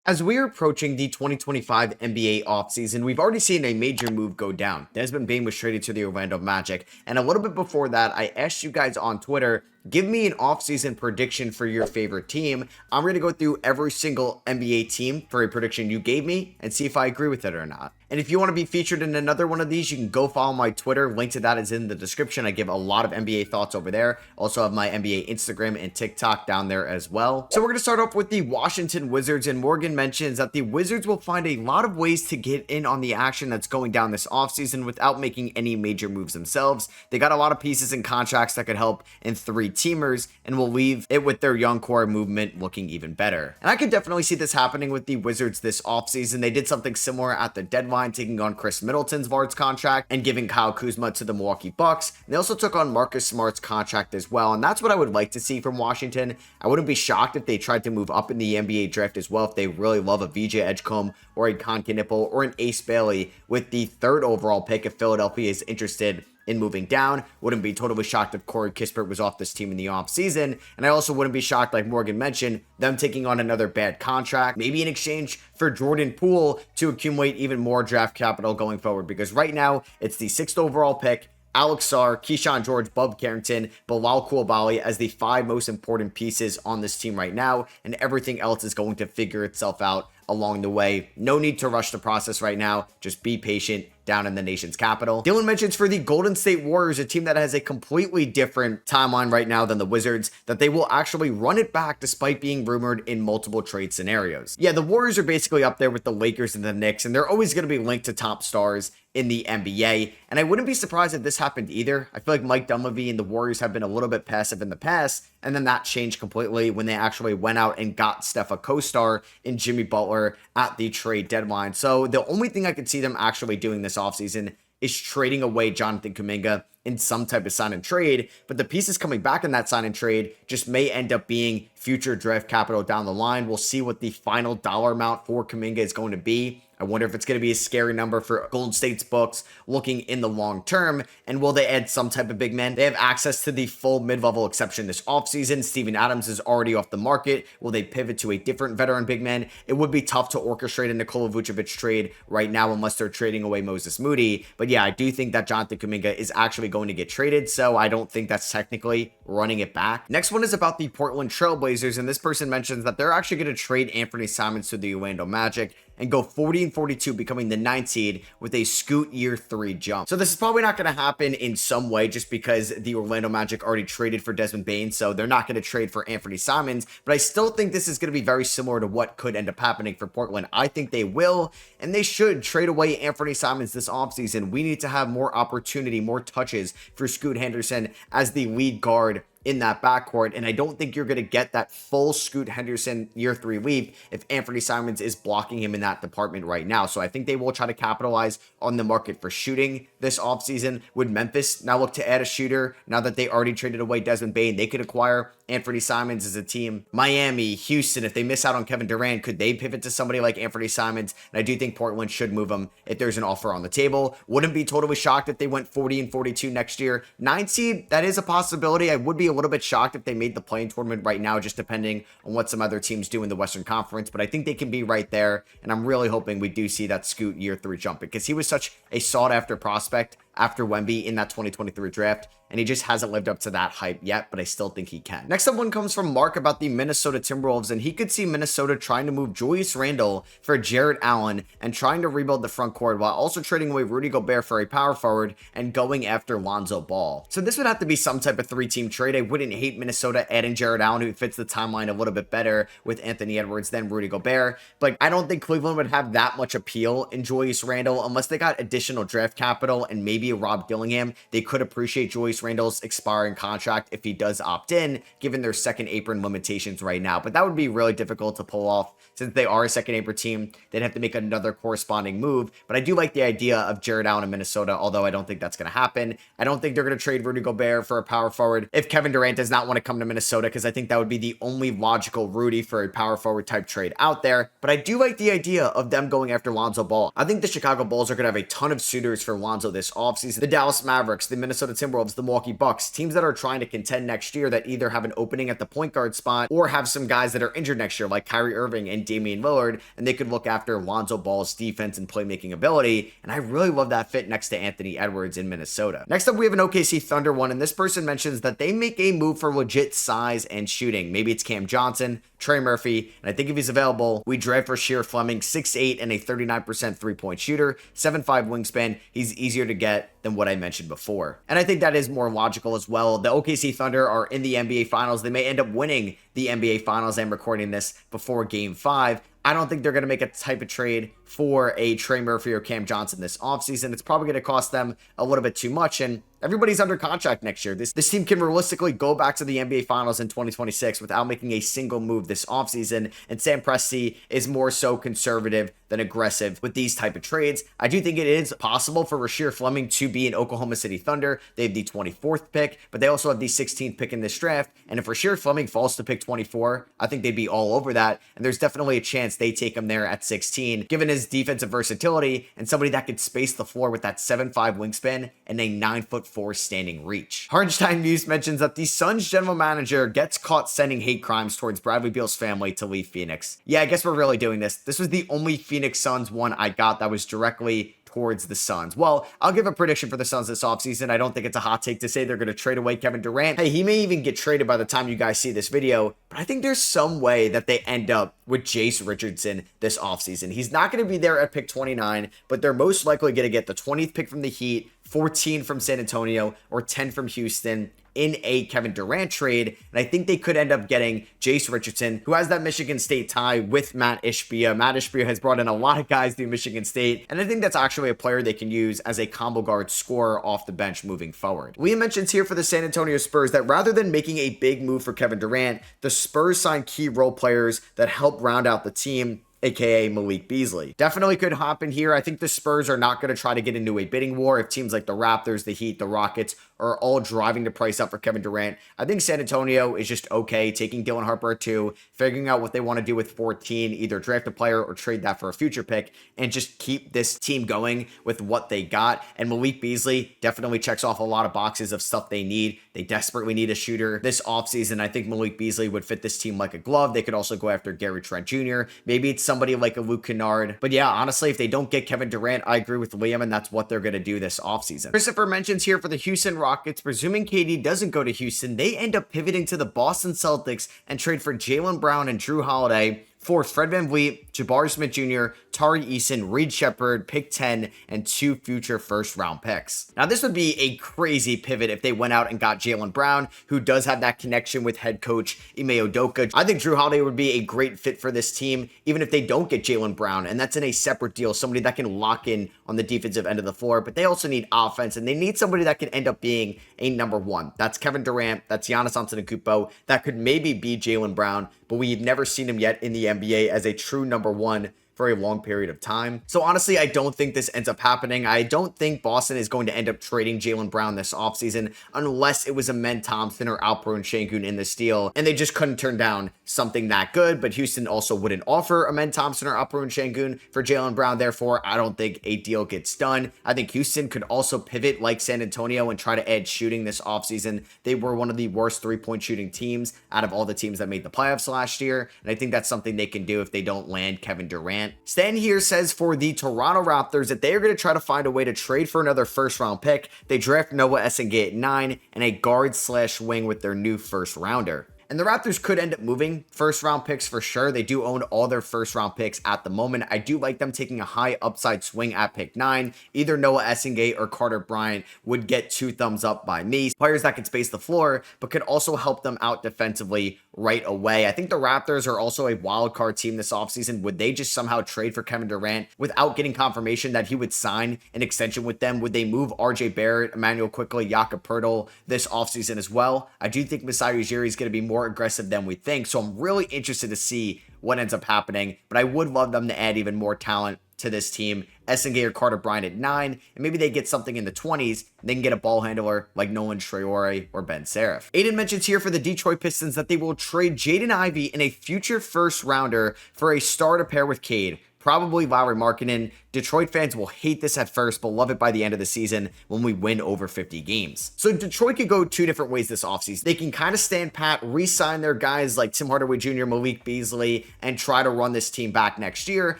As we're approaching the 2025 NBA offseason, we've already seen a major move go down. Desmond Bane was traded to the Orlando Magic, and a little bit before that, I asked you guys on Twitter, give me an offseason prediction for your favorite team. I'm going to go through every single NBA team for a prediction you gave me and see if I agree with it or not. And if you want to be featured in another one of these, you can go follow my Twitter. Link to that is in the description. I give a lot of NBA thoughts over there. Also have my NBA Instagram and TikTok down there as well. So we're going to start off with the Washington Wizards, and Morgan mentions that the Wizards will find a lot of ways to get in on the action that's going down this offseason without making any major moves themselves. They got a lot of pieces and contracts that could help in three-teamers, and will leave it with their young core movement looking even better. And I could definitely see this happening with the Wizards this offseason. They did something similar at the deadline, taking on Chris Middleton's Vard's contract and giving Kyle Kuzma to the Milwaukee Bucks. And they also took on Marcus Smart's contract as well, and that's what I would like to see from Washington. I wouldn't be shocked if they tried to move up in the NBA draft as well if they really love a VJ Edgecombe or a Concanipple or an Ace Bailey with the 3rd overall pick if Philadelphia is interested in moving down. Wouldn't be totally shocked if Corey Kispert was off this team in the offseason. And I also wouldn't be shocked, like Morgan mentioned, them taking on another bad contract, maybe in exchange for Jordan Poole to accumulate even more draft capital going forward. Because right now, it's the 6th overall pick, Alex Sarr, Keyshawn George, Bub Carrington, Bilal Coulibaly as the 5 most important pieces on this team right now. And everything else is going to figure itself out along the way. No need to rush the process right now. Just be patient down in the nation's capital. Dylan mentions for the Golden State Warriors, a team that has a completely different timeline right now than the Wizards, that they will actually run it back despite being rumored in multiple trade scenarios. Yeah, the Warriors are basically up there with the Lakers and the Knicks, and they're always going to be linked to top stars in the NBA. And I wouldn't be surprised if this happened either. I feel like Mike Dunleavy and the Warriors have been a little bit passive in the past, and then that changed completely when they actually went out and got Steph a co-star in Jimmy Butler at the trade deadline. So the only thing I could see them actually doing this offseason is trading away Jonathan Kuminga in some type of sign and trade, but the pieces coming back in that sign and trade just may end up being future draft capital down the line. We'll see what the final dollar amount for Kuminga is going to be. I wonder if it's going to be a scary number for Golden State's books looking in the long term. And will they add some type of big man? They have access to the full mid-level exception this offseason. Steven Adams is already off the market. Will they pivot to a different veteran big man? It would be tough to orchestrate a Nikola Vucevic trade right now unless they're trading away Moses Moody. But yeah, I do think that Jonathan Kuminga is actually going to get traded, so I don't think that's technically running it back. Next one is about the Portland Trailblazers, and this person mentions that they're actually going to trade Anthony Simons to the Orlando Magic and go 40-42, becoming the 9th seed with a scoot year 3 jump. So this is probably not going to happen in some way just because the Orlando Magic already traded for Desmond Bane, so they're not going to trade for Anthony Simons, but I still think this is going to be very similar to what could end up happening for Portland. I think they will, and they should trade away Anthony Simons this offseason. We need to have more opportunity, more touches for Scoot Henderson as the lead guard in that backcourt, and I don't think you're going to get that full Scoot Henderson year 3 leap if Anthony Simons is blocking him in that department right now. So I think they will try to capitalize on the market for shooting this offseason. Would Memphis now look to add a shooter now that they already traded away Desmond Bane? They could acquire Anthony Simons as a team. Miami, Houston, if they miss out on Kevin Durant, could they pivot to somebody like Anthony Simons? And I do think Portland should move him if there's an offer on the table. Wouldn't be totally shocked if they went 40-42 next year. 9th seed, that is a possibility. I would be a little bit shocked if they made the play-in tournament right now, just depending on what some other teams do in the Western Conference, but I think they can be right there, and I'm really hoping we do see that Scoot year 3 jump because he was such a sought-after prospect after Wemby in that 2023 draft, and he just hasn't lived up to that hype yet, but I still think he can. Next up one comes from Mark about the Minnesota Timberwolves, and he could see Minnesota trying to move Julius Randle for Jarrett Allen and trying to rebuild the front court while also trading away Rudy Gobert for a power forward and going after Lonzo Ball. So this would have to be some type of 3-team trade. I wouldn't hate Minnesota adding Jarrett Allen, who fits the timeline a little bit better with Anthony Edwards than Rudy Gobert, but I don't think Cleveland would have that much appeal in Julius Randle unless they got additional draft capital and maybe a Rob Dillingham. They could appreciate Julius Randle's expiring contract if he does opt in, given their second apron limitations right now. But that would be really difficult to pull off since they are a second apron team. They'd have to make another corresponding move. But I do like the idea of Jarrett Allen in Minnesota, although I don't think that's going to happen. I don't think they're going to trade Rudy Gobert for a power forward if Kevin Durant does not want to come to Minnesota, because I think that would be the only logical Rudy for a power forward type trade out there. But I do like the idea of them going after Lonzo Ball. I think the Chicago Bulls are going to have a ton of suitors for Lonzo this offseason. The Dallas Mavericks, the Minnesota Timberwolves, the Milwaukee Bucks, teams that are trying to contend next year that either have an opening at the point guard spot or have some guys that are injured next year like Kyrie Irving and Damian Lillard, and they could look after Lonzo Ball's defense and playmaking ability, and I really love that fit next to Anthony Edwards in Minnesota. Next up, we have an OKC Thunder one, and this person mentions that they make a move for legit size and shooting. Maybe it's Cam Johnson, Trey Murphy, and I think if he's available, we draft Rasheer Fleming, 6'8" and a 39% three-point shooter, 7'5" wingspan. He's easier to get than what I mentioned before. And I think that is more logical as well. The OKC Thunder are in the NBA Finals. They may end up winning the NBA Finals. I'm recording this before Game 5. I don't think they're going to make a type of trade for a Trey Murphy or Cam Johnson this offseason. It's probably going to cost them a little bit too much, and everybody's under contract next year. This team can realistically go back to the NBA Finals in 2026 without making a single move this offseason, and Sam Presti is more so conservative than aggressive with these type of trades. I do think it is possible for Rasheer Fleming to be an Oklahoma City Thunder. They have the 24th pick, but they also have the 16th pick in this draft, and if Rasheer Fleming falls to pick 24, I think they'd be all over that, and there's definitely a chance they take him there at 16, given his defensive versatility and somebody that could space the floor with that 7'5" wingspan and a 9'4" standing reach. Hardenstein Muse mentions that the Suns general manager gets caught sending hate crimes towards Bradley Beal's family to leave Phoenix. Yeah, I guess we're really doing this. This was the only Phoenix Suns one I got that was directly towards the Suns. Well, I'll give a prediction for the Suns this offseason. I don't think it's a hot take to say they're going to trade away Kevin Durant. Hey, he may even get traded by the time you guys see this video, but I think there's some way that they end up with Jace Richardson this offseason. He's not going to be there at pick 29, but they're most likely going to get the 20th pick from the Heat, 14 from San Antonio, or 10 from Houston in a Kevin Durant trade, and I think they could end up getting Jace Richardson, who has that Michigan State tie with Matt Ishbia. Matt Ishbia has brought in a lot of guys through Michigan State, and I think that's actually a player they can use as a combo guard scorer off the bench moving forward. Liam mentions here for the San Antonio Spurs that rather than making a big move for Kevin Durant, the Spurs signed key role players that help round out the team, aka Malik Beasley. Definitely could happen here. I think the Spurs are not going to try to get into a bidding war if teams like the Raptors, the Heat, the Rockets are all driving the price up for Kevin Durant. I think San Antonio is just okay taking Dylan Harper at 2, figuring out what they want to do with 14, either draft a player or trade that for a future pick, and just keep this team going with what they got. And Malik Beasley definitely checks off a lot of boxes of stuff they need. They desperately need a shooter this offseason. I think Malik Beasley would fit this team like a glove. They could also go after Gary Trent Jr. Maybe it's somebody like a Luke Kennard. But yeah, honestly, if they don't get Kevin Durant, I agree with Liam, and that's what they're going to do this offseason. Christopher mentions here for the Houston Rockets, presuming KD doesn't go to Houston, they end up pivoting to the Boston Celtics and trade for Jaylen Brown and Drew Holiday for Fred VanVleet, Jabari Smith Jr., Tari Eason, Reed Shepherd, pick 10, and 2 future first-round picks. Now, this would be a crazy pivot if they went out and got Jaylen Brown, who does have that connection with head coach Ime Udoka. I think Drew Holiday would be a great fit for this team, even if they don't get Jaylen Brown, and that's in a separate deal, somebody that can lock in on the defensive end of the floor, but they also need offense, and they need somebody that can end up being a number 1. That's Kevin Durant, that's Giannis Antetokounmpo, that could maybe be Jaylen Brown, but we've never seen him yet in the NBA as a true number 1 for a long period of time. So honestly, I don't think this ends up happening. I don't think Boston is going to end up trading Jaylen Brown this offseason unless it was Amen Thompson or Alperen Sengun in this deal, and they just couldn't turn down something that good, but Houston also wouldn't offer Amen Thompson or Alperen Sengun for Jaylen Brown. Therefore, I don't think a deal gets done. I think Houston could also pivot like San Antonio and try to add shooting this offseason. They were one of the worst three-point shooting teams out of all the teams that made the playoffs last year, and I think that's something they can do if they don't land Kevin Durant. Stan here says for the Toronto Raptors that they are going to try to find a way to trade for another first-round pick. They draft Noah Essengate at 9 and a guard/wing with their new first-rounder. And the Raptors could end up moving first-round picks for sure. They do own all their first-round picks at the moment. I do like them taking a high upside swing at pick 9. Either Noah Essengate or Carter Bryant would get 2 thumbs up by me. Players that could space the floor, but could also help them out defensively right away. I think the Raptors are also a wild card team this offseason. Would they just somehow trade for Kevin Durant without getting confirmation that he would sign an extension with them? Would they move RJ Barrett, Emmanuel Quickley, Jakob Poeltl this offseason as well? I do think Masai Ujiri is going to be more aggressive than we think, so I'm really interested to see what ends up happening, but I would love them to add even more talent to this team. Essengate or Carter Bryant at 9, and maybe they get something in the 20s, and they can get a ball handler like Nolan Traore or Ben Serif. Aiden mentions here for the Detroit Pistons that they will trade Jaden Ivey in a future first rounder for a star to pair with Cade. Probably Lauri Markkanen, Detroit fans will hate this at first, but love it by the end of the season when we win over 50 games. So Detroit could go two different ways this offseason. They can kind of stand pat, re-sign their guys like Tim Hardaway Jr., Malik Beasley, and try to run this team back next year.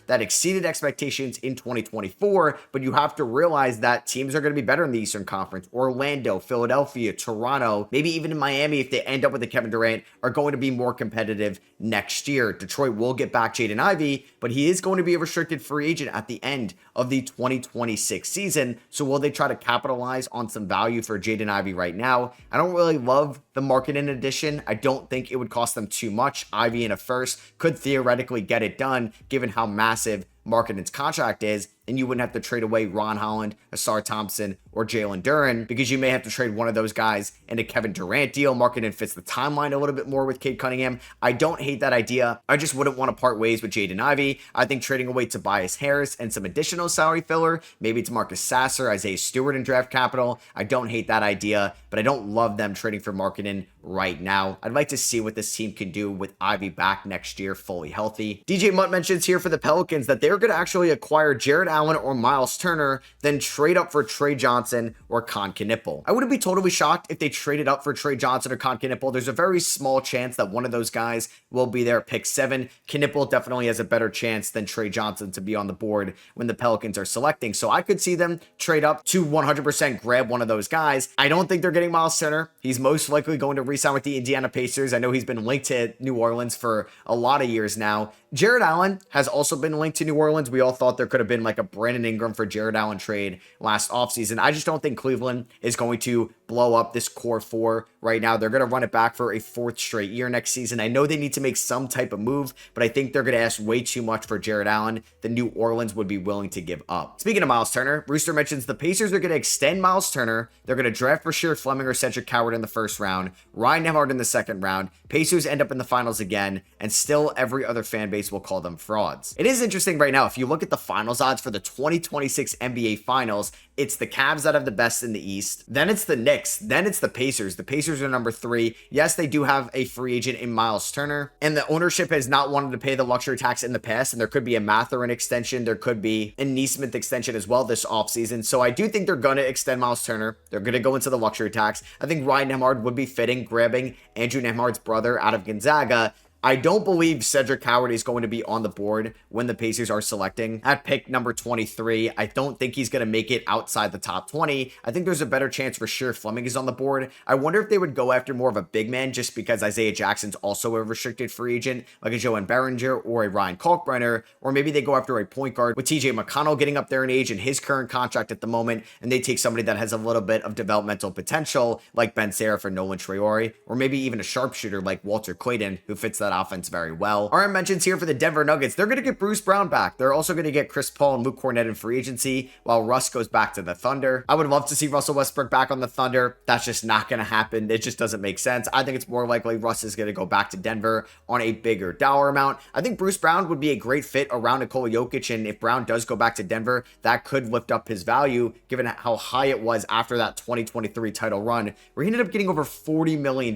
That exceeded expectations in 2024, but you have to realize that teams are going to be better in the Eastern Conference. Orlando, Philadelphia, Toronto, maybe even in Miami, if they end up with a Kevin Durant, are going to be more competitive next year. Detroit will get back Jaden Ivey, but he is going to be a restricted free agent at the end of the 2026 season. So will they try to capitalize on some value for Jaden Ivey right now? I don't really love the market-in addition. I don't think it would cost them too much. Ivey in a first could theoretically get it done given how massive Markkanen's contract is, and you wouldn't have to trade away Ron Holland, Asar Thompson, or Jalen Duren, because you may have to trade one of those guys in a Kevin Durant deal. Markkanen fits the timeline a little bit more with Cade Cunningham. I don't hate that idea. I just wouldn't want to part ways with Jaden Ivey. I think trading away Tobias Harris and some additional salary filler, maybe it's Marcus Sasser, Isaiah Stewart in draft capital. I don't hate that idea, but I don't love them trading for Markkanen right now. I'd like to see what this team can do with Ivey back next year fully healthy. DJ Mutt mentions here for the Pelicans that they're going to actually acquire Jared Allen or Miles Turner, then trade up for Trey Johnson or Con Knipple. I wouldn't be totally shocked if they traded up for Trey Johnson or Con Knipple. There's a very small chance that one of those guys will be there at pick 7. Knipple definitely has a better chance than Trey Johnson to be on the board when the Pelicans are selecting. So I could see them trade up to 100% grab one of those guys. I don't think they're getting Miles Turner. He's most likely going to re-sign with the Indiana Pacers. I know he's been linked to New Orleans for a lot of years now. Jared Allen has also been linked to New Orleans. We all thought there could have been like a Brandon Ingram for Jared Allen trade last offseason. I just don't think Cleveland is going to blow up this core 4 right now. They're going to run it back for a 4th straight year next season. I know they need to make some type of move, but I think they're going to ask way too much for Jared Allen than New Orleans would be willing to give up. Speaking of Miles Turner, Rooster mentions the Pacers are going to extend Miles Turner. They're going to draft Rasheed Fleming or Cedric Howard in the first round, Ryan Nembhard in the second round. Pacers end up in the finals again, and still every other fan base will call them frauds. It is interesting right now. If you look at the finals odds for the 2026 NBA Finals, it's the Cavs that have the best in the East. Then it's the Knicks. Then it's the Pacers. The Pacers are number 3. Yes, they do have a free agent in Miles Turner, and the ownership has not wanted to pay the luxury tax in the past, and there could be a Mathurin extension. There could be a Nesmith extension as well this offseason. So I do think they're going to extend Miles Turner. They're going to go into the luxury tax. I think Ryan Nembhard would be fitting, grabbing Andrew Nembhard's brother out of Gonzaga. I don't believe Cedric Howard is going to be on the board when the Pacers are selecting at pick number 23. I don't think he's going to make it outside the top 20. I think there's a better chance for Rasheed Fleming is on the board. I wonder if they would go after more of a big man just because Isaiah Jackson's also a restricted free agent, like a Joan Berringer or a Ryan Kalkbrenner, or maybe they go after a point guard with TJ McConnell getting up there in age and his current contract at the moment, and they take somebody that has a little bit of developmental potential like Ben Seraph or Nolan Traore, or maybe even a sharpshooter like Walter Clayton who fits that offense very well. RM mentions here for the Denver Nuggets, they're going to get Bruce Brown back. They're also going to get Chris Paul and Luke Cornett in free agency while Russ goes back to the Thunder. I would love to see Russell Westbrook back on the Thunder. That's just not going to happen. It just doesn't make sense. I think it's more likely Russ is going to go back to Denver on a bigger dollar amount. I think Bruce Brown would be a great fit around Nikola Jokic, and if Brown does go back to Denver, that could lift up his value given how high it was after that 2023 title run where he ended up getting over $40 million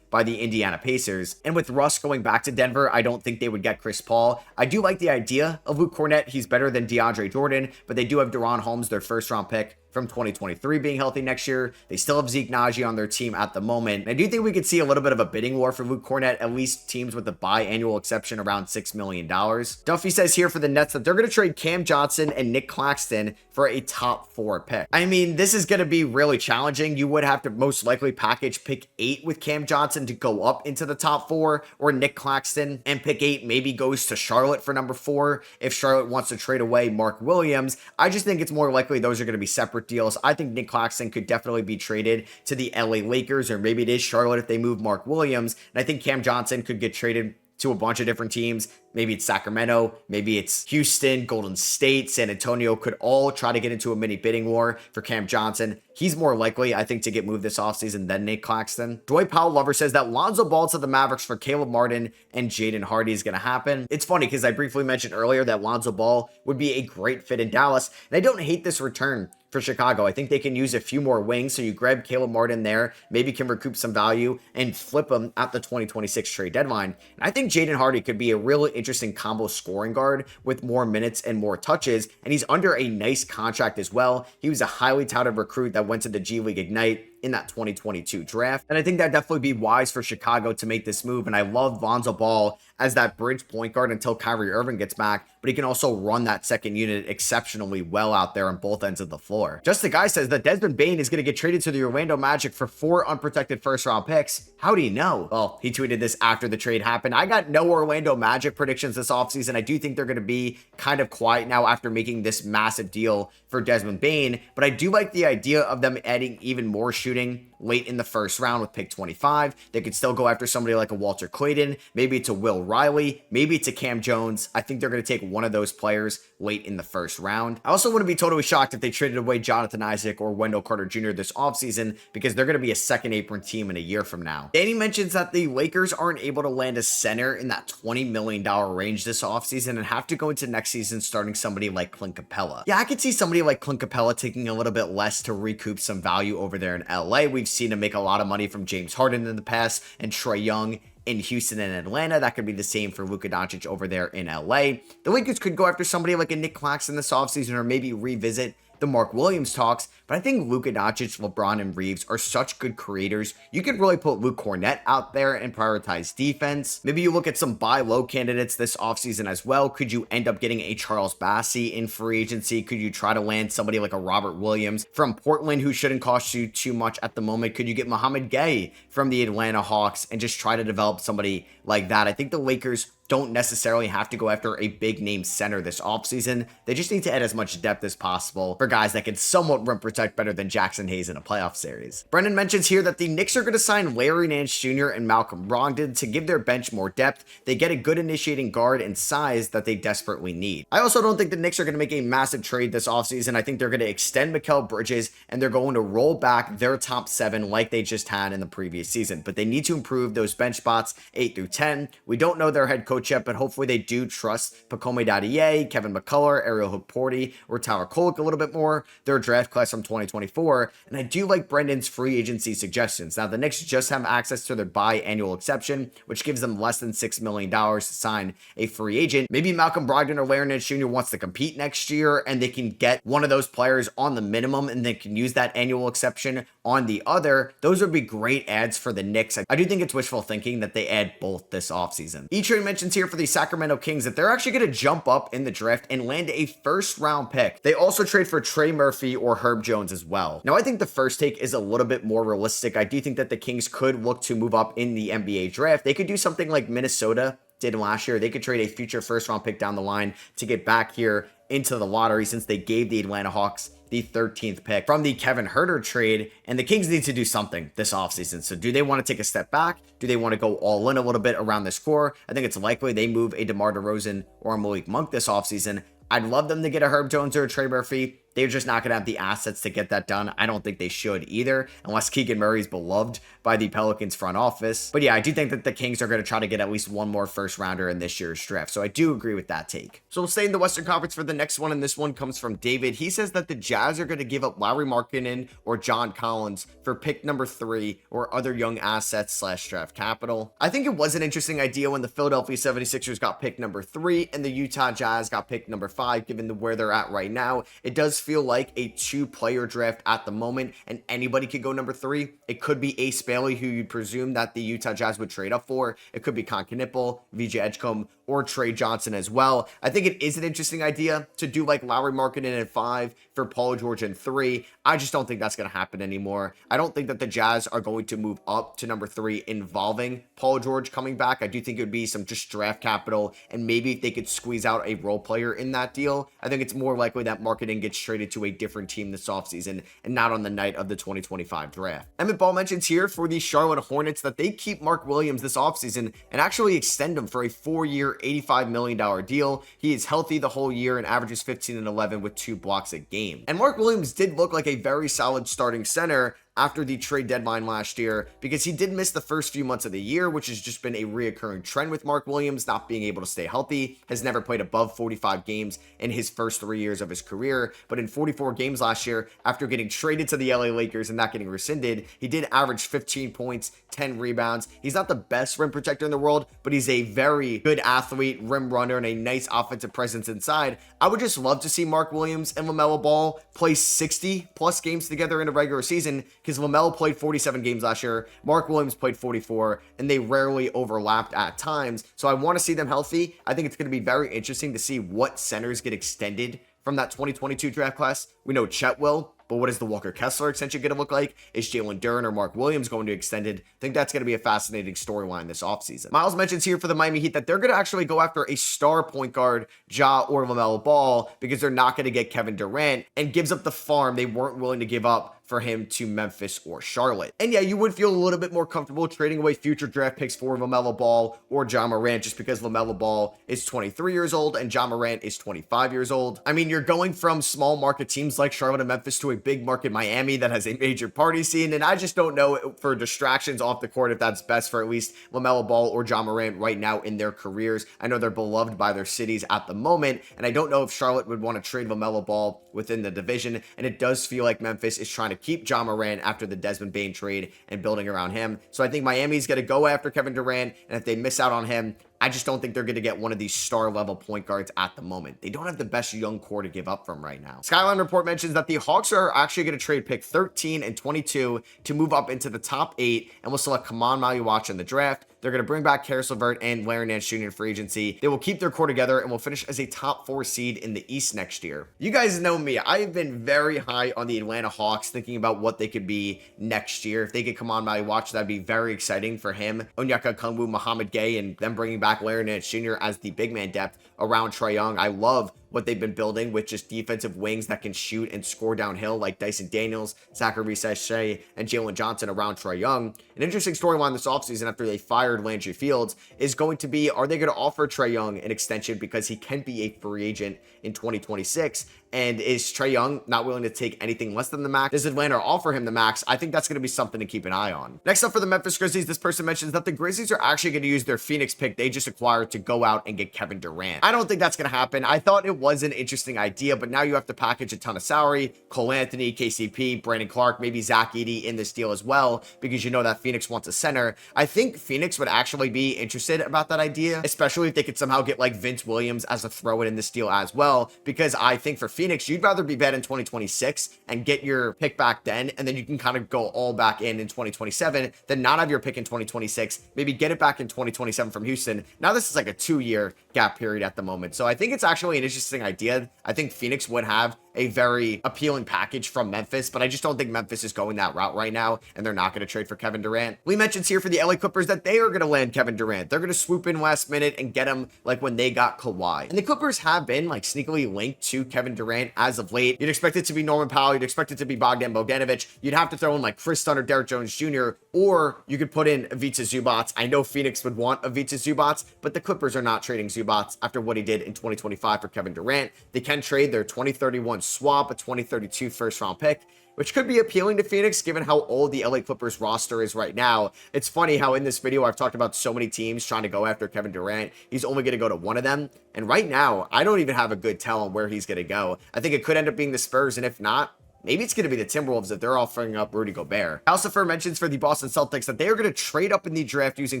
by the Indiana Pacers. And with Russ going back to Denver, I don't think they would get Chris Paul. I do like the idea of Luke Cornett. He's better than DeAndre Jordan, but they do have Deron Holmes, their first round pick from 2023 being healthy next year. They still have Zeke Naji on their team at the moment. And I do think we could see a little bit of a bidding war for Luke Cornett, at least teams with the biannual exception around $6 million. Duffy says here for the Nets that they're going to trade Cam Johnson and Nick Claxton for a top 4 pick. I mean, this is going to be really challenging. You would have to most likely package pick 8 with Cam Johnson to go up into the top 4, or Nick Claxton and pick 8 maybe goes to Charlotte for number 4 if Charlotte wants to trade away Mark Williams. I just think it's more likely those are going to be separate deals. I think Nick Claxton could definitely be traded to the LA Lakers, or maybe it is Charlotte if they move Mark Williams. And I think Cam Johnson could get traded to a bunch of different teams. Maybe it's Sacramento, maybe it's Houston, Golden State, San Antonio could all try to get into a mini bidding war for Cam Johnson. He's more likely, I think, to get moved this offseason than Nate Claxton. Dwight Powell Lover says that Lonzo Ball to the Mavericks for Caleb Martin and Jaden Hardy is going to happen. It's funny because I briefly mentioned earlier that Lonzo Ball would be a great fit in Dallas, and I don't hate this return for Chicago. I think they can use a few more wings, so you grab Caleb Martin there, maybe can recoup some value and flip him at the 2026 trade deadline. And I think Jaden Hardy could be a really interesting combo scoring guard with more minutes and more touches, and he's under a nice contract as well. He was a highly touted recruit that went to the G League Ignite in that 2022 draft. And I think that'd definitely be wise for Chicago to make this move. And I love Lonzo Ball as that bridge point guard until Kyrie Irving gets back, but he can also run that second unit exceptionally well out there on both ends of the floor. Just the guy says that Desmond Bane is going to get traded to the Orlando Magic for 4 unprotected first round picks. How do you know? Well, he tweeted this after the trade happened. I got no Orlando Magic predictions this offseason. I do think they're going to be kind of quiet now after making this massive deal for Desmond Bane, but I do like the idea of them adding even more shooting late in the first round with pick 25. They could still go after somebody like a Walter Clayton. Maybe it's a Will Riley. Maybe it's a Cam Jones. I think they're going to take one of those players late in the first round. I also wouldn't be totally shocked if they traded away Jonathan Isaac or Wendell Carter Jr. this offseason, because they're going to be a second apron team in a year from now. Danny mentions that the Lakers aren't able to land a center in that $20 million range this offseason and have to go into next season starting somebody like Clint Capella. Yeah, I could see somebody like Clint Capella taking a little bit less to recoup some value over there in LA. We've seen him make a lot of money from James Harden in the past and Trae Young in Houston and Atlanta. That could be the same for Luka Doncic over there in LA. The Lakers could go after somebody like a Nick Claxton this offseason, or maybe revisit the Mark Williams talks, but I think Luka Doncic, LeBron, and Reeves are such good creators. You could really put Luke Cornett out there and prioritize defense. Maybe you look at some buy low candidates this offseason as well. Could you end up getting a Charles Bassey in free agency? Could you try to land somebody like a Robert Williams from Portland who shouldn't cost you too much at the moment? Could you get Mohamed Gay from the Atlanta Hawks and just try to develop somebody like that? I think the Lakers don't necessarily have to go after a big name center this offseason. They just need to add as much depth as possible for guys that can somewhat rim protect better than Jackson Hayes in a playoff series. Brendan mentions here that the Knicks are going to sign Larry Nance Jr. and Malcolm Brogdon to give their bench more depth. They get a good initiating guard and size that they desperately need. I also don't think the Knicks are going to make a massive trade this offseason. I think they're going to extend Mikal Bridges and they're going to roll back their top 7 like they just had in the previous season. But they need to improve those bench spots 8 through 10. We don't know their head coach yet, but hopefully they do trust Pacome Daddier, Kevin McCullough, Ariel Hook-Porty, or Tyler Kolek a little bit more. Their draft class from 2024, and I do like Brendan's free agency suggestions. Now, the Knicks just have access to their biannual exception, which gives them less than $6 million to sign a free agent. Maybe Malcolm Brogdon or Larry Nance Jr. wants to compete next year, and they can get one of those players on the minimum, and they can use that annual exception on the other. Those would be great ads for the Knicks. I do think it's wishful thinking that they add both this offseason. E-Trade mentions here for the Sacramento Kings that they're actually going to jump up in the draft and land a first round pick. They also trade for Trey Murphy or Herb Jones as well. Now, I think the first take is a little bit more realistic. I do think that the Kings could look to move up in the NBA draft. They could do something like Minnesota did last year. They could trade a future first round pick down the line to get back here into the lottery, since they gave the Atlanta Hawks the 13th pick from the Kevin Huerter trade, and the Kings need to do something this offseason. So do they want to take a step back? Do they want to go all in a little bit around this core? I think it's likely they move a DeMar DeRozan or a Malik Monk this offseason. I'd love them to get a Herb Jones or a Trey Murphy. They're just not going to have the assets to get that done. I don't think they should either, unless Keegan Murray's beloved by the Pelicans front office. But yeah, I do think that the Kings are going to try to get at least one more first rounder in this year's draft. So I do agree with that take. So we'll stay in the Western Conference for the next one, and this one comes from David. He says that the Jazz are going to give up Lauri Markkanen or John Collins for pick number 3 or other young assets / draft capital. I think it was an interesting idea when the Philadelphia 76ers got pick number 3 and the Utah Jazz got pick number 5, given where they're at right now. It does feel like a 2-player draft at the moment, and anybody could go number 3. It could be Ace Bailey, who you presume that the Utah Jazz would trade up for. It could be Con Knipple, VJ Edgecombe, or Trey Johnson as well. I think it is an interesting idea to do like Lauri Markkanen at 5 for Paul George in 3. I just don't think that's going to happen anymore. I don't think that the Jazz are going to move up to number 3 involving Paul George coming back. I do think it would be some just draft capital, and maybe if they could squeeze out a role player in that deal, I think it's more likely that Markkanen gets traded to a different team this offseason and not on the night of the 2025 draft. Emmett Ball mentions here for the Charlotte Hornets that they keep Mark Williams this offseason and actually extend him for a 4-year, $85 million deal. He is healthy the whole year and averages 15 and 11 with 2 blocks a game. And Mark Williams did look like a very solid starting center after the trade deadline last year, because he did miss the first few months of the year, which has just been a reoccurring trend with Mark Williams not being able to stay healthy. Has never played above 45 games in his first 3 years of his career, but in 44 games last year, after getting traded to the LA Lakers and not getting rescinded, he did average 15 points, 10 rebounds. He's not the best rim protector in the world, but he's a very good athlete, rim runner, and a nice offensive presence inside. I would just love to see Mark Williams and LaMelo Ball play 60 plus games together in a regular season, because LaMelo played 47 games last year, Mark Williams played 44, and they rarely overlapped at times. So I want to see them healthy. I think it's going to be very interesting to see what centers get extended from that 2022 draft class. We know Chet will, but what is the Walker Kessler extension going to look like? Is Jalen Duren or Mark Williams going to extend it? I think that's going to be a fascinating storyline this offseason. Miles mentions here for the Miami Heat that they're going to actually go after a star point guard, Ja or LaMelo Ball, because they're not going to get Kevin Durant, and gives up the farm they weren't willing to give up for him to Memphis or Charlotte. And yeah, you would feel a little bit more comfortable trading away future draft picks for LaMelo Ball or Ja Morant, just because LaMelo Ball is 23 years old and Ja Morant is 25 years old. I mean, you're going from small market teams like Charlotte and Memphis to a big market Miami that has a major party scene, and I just don't know for distractions off the court if that's best for at least LaMelo Ball or Ja Morant right now in their careers. I know they're beloved by their cities at the moment, and I don't know if Charlotte would want to trade LaMelo Ball within the division, and it does feel like Memphis is trying to keep Ja Morant after the Desmond Bane trade and building around him. So I think Miami's going to go after Kevin Durant, and if they miss out on him, I just don't think they're going to get one of these star level point guards at the moment. They don't have the best young core to give up from right now. Skyline Report mentions that the Hawks are actually going to trade pick 13 and 22 to move up into the top 8, and will select Kaman Maluach in the draft. They're going to bring back Karis LeVert and Larry Nance Jr. in free agency. They will keep their core together and will finish as a top 4 seed in the East next year. You guys know me. I have been very high on the Atlanta Hawks, thinking about what they could be next year. If they could come on Maluach, that'd be very exciting for him. Onyeka Okongwu, Muhammad Gay, and them bringing back Larry Nance Jr. as the big man depth around Trae Young. I love what they've been building with just defensive wings that can shoot and score downhill, like Dyson Daniels, Zachary Sachet, and Jalen Johnson around Trae Young. An interesting storyline this offseason after they fired Landry Fields is going to be, are they going to offer Trae Young an extension because he can be a free agent in 2026? And is Trae Young not willing to take anything less than the max? Does Atlanta offer him the max? I think that's going to be something to keep an eye on. Next up for the Memphis Grizzlies, this person mentions that the Grizzlies are actually going to use their Phoenix pick they just acquired to go out and get Kevin Durant. I don't think that's going to happen. I thought it was an interesting idea, but now you have to package a ton of salary. Cole Anthony, KCP, Brandon Clark, maybe Zach Edey in this deal as well, because you know that Phoenix wants a center. I think Phoenix would actually be interested about that idea, especially if they could somehow get like Vince Williams as a throw-in in this deal as well, because I think for Phoenix, you'd rather be bet in 2026 and get your pick back then, and then you can kind of go all back in 2027, than not have your pick in 2026, maybe get it back in 2027 from Houston. Now this is like a 2-year gap period at the moment. So I think it's actually an interesting idea. I think Phoenix would have a very appealing package from Memphis, but I just don't think Memphis is going that route right now, and they're not going to trade for Kevin Durant. Lee mentions here for the LA Clippers that they are going to land Kevin Durant. They're going to swoop in last minute and get him like when they got Kawhi. And the Clippers have been like sneakily linked to Kevin Durant as of late. You'd expect it to be Norman Powell. You'd expect it to be Bogdan Bogdanovic. You'd have to throw in like Chris Dunn or Derrick Jones Jr., or you could put in Ivica Zubac. I know Phoenix would want Ivica Zubac, but the Clippers are not trading Zubac after what he did in 2025 for Kevin Durant. They can trade their 2031 swap, a 2032 first round pick, which could be appealing to Phoenix given how old the LA Clippers roster is right now. It's funny how in this video I've talked about so many teams trying to go after Kevin Durant. He's only going to go to one of them, and right now I don't even have a good tell on where he's going to go. I think it could end up being the Spurs, and if not, maybe it's going to be the Timberwolves if they're offering up Rudy Gobert. Calcifer mentions for the Boston Celtics that they are going to trade up in the draft using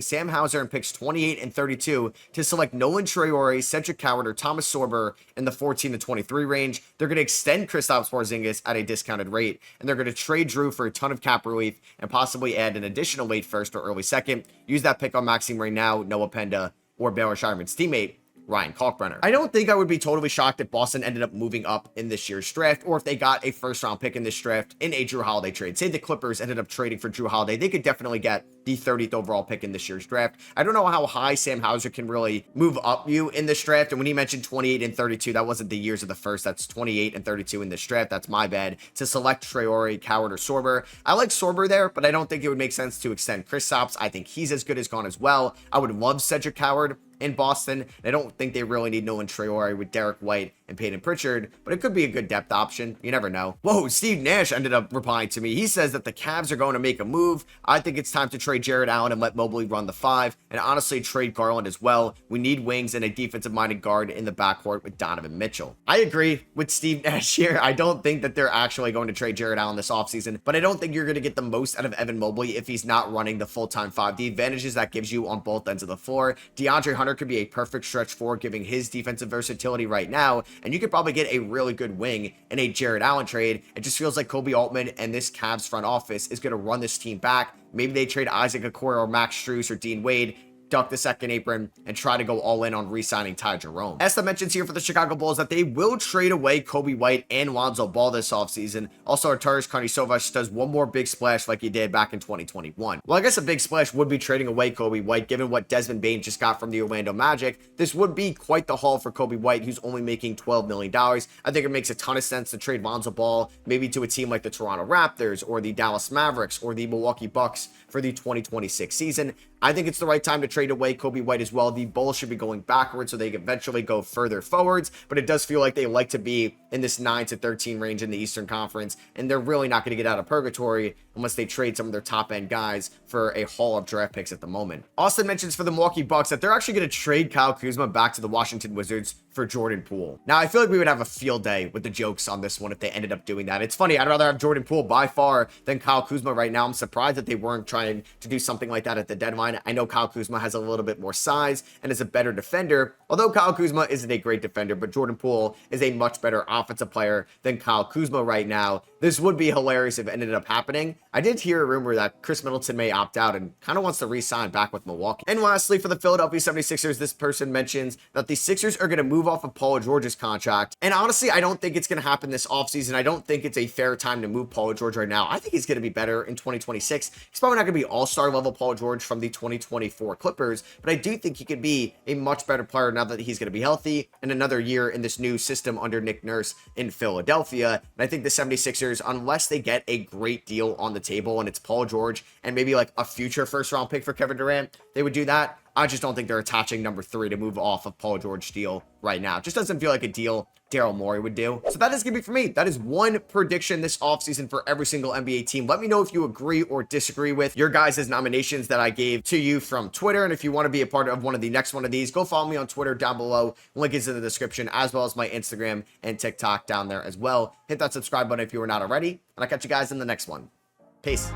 Sam Hauser and picks 28 and 32 to select Nolan Traore, Cedric Coward, or Thomas Sorber in the 14 to 23 range. They're going to extend Kristaps Porzingis at a discounted rate, and they're going to trade Drew for a ton of cap relief and possibly add an additional late first or early second. Use that pick on Maxime Reneau, Noah Penda, or Baylor Shireman's teammate, Ryan Kalkbrenner. I don't think I would be totally shocked if Boston ended up moving up in this year's draft, or if they got a first round pick in this draft in a Drew Holiday trade. Say the Clippers ended up trading for Drew Holiday, they could definitely get the 30th overall pick in this year's draft. I don't know how high Sam Hauser can really move up you in this draft, and when he mentioned 28 and 32, that wasn't the years of the first, that's 28 and 32 in this draft. That's my bad. To select Traore, Coward, or Sorber. I like Sorber there, but I don't think it would make sense to extend Kristaps. I think he's as good as gone as well. I would love Cedric Coward in Boston. I don't think they really need Nolan Traore with Derek White and Peyton Pritchard, but it could be a good depth option. You never know. Whoa, Steve Nash ended up replying to me. He says that the Cavs are going to make a move. I think it's time to trade Jared Allen and let Mobley run the 5, and honestly trade Garland as well. We need wings and a defensive-minded guard in the backcourt with Donovan Mitchell. I agree with Steve Nash here. I don't think that they're actually going to trade Jared Allen this offseason, but I don't think you're going to get the most out of Evan Mobley if he's not running the full-time 5. The advantages that gives you on both ends of the floor. DeAndre Hunter could be a perfect stretch 4, giving his defensive versatility right now, and you could probably get a really good wing in a Jared Allen trade. It just feels like Kobe Altman and this Cavs front office is going to run this team back. Maybe they trade Isaac Okoro or Max Strus or Dean Wade, duck the second apron, and try to go all in on re-signing Ty Jerome. Esther mentions here for the Chicago Bulls that they will trade away Kobe White and Lonzo Ball this offseason. Also, Arturas Karnisovas does one more big splash like he did back in 2021. Well, I guess a big splash would be trading away Kobe White, given what Desmond Bane just got from the Orlando Magic. This would be quite the haul for Kobe White, who's only making $12 million. I think it makes a ton of sense to trade Lonzo Ball, maybe to a team like the Toronto Raptors or the Dallas Mavericks or the Milwaukee Bucks for the 2026 season. I think it's the right time to trade away Kobe White as well. The Bulls should be going backwards so they can eventually go further forwards, but it does feel like they like to be in this 9 to 13 range in the Eastern Conference, and they're really not going to get out of purgatory unless they trade some of their top-end guys for a haul of draft picks at the moment. Austin mentions for the Milwaukee Bucks that they're actually going to trade Kyle Kuzma back to the Washington Wizards for Jordan Poole. Now, I feel like we would have a field day with the jokes on this one if they ended up doing that. It's funny, I'd rather have Jordan Poole by far than Kyle Kuzma right now. I'm surprised that they weren't trying to do something like that at the deadline. I know Kyle Kuzma has a little bit more size and is a better defender, although Kyle Kuzma isn't a great defender, but Jordan Poole is a much better offensive player than Kyle Kuzma right now. This would be hilarious if it ended up happening. I did hear a rumor that Chris Middleton may opt out and kind of wants to re-sign back with Milwaukee. And lastly, for the Philadelphia 76ers, this person mentions that the Sixers are going to move off of Paul George's contract. And honestly, I don't think it's going to happen this offseason. I don't think it's a fair time to move Paul George right now. I think he's going to be better in 2026. He's probably not going to be all-star level Paul George from the 2024 Clippers, but I do think he could be a much better player now that he's going to be healthy and another year in this new system under Nick Nurse in Philadelphia. And I think the 76ers, unless they get a great deal on the table and it's Paul George and maybe like a future first-round pick for Kevin Durant, they would do that. I just don't think they're attaching number 3 to move off of Paul George deal right now. It just doesn't feel like a deal Daryl Morey would do. So that is going to be for me. That is one prediction this offseason for every single NBA team. Let me know if you agree or disagree with your guys' nominations that I gave to you from Twitter. And if you want to be a part of one of the next one of these, go follow me on Twitter down below. Link is in the description, as well as my Instagram and TikTok down there as well. Hit that subscribe button if you are not already. And I'll catch you guys in the next one. Peace.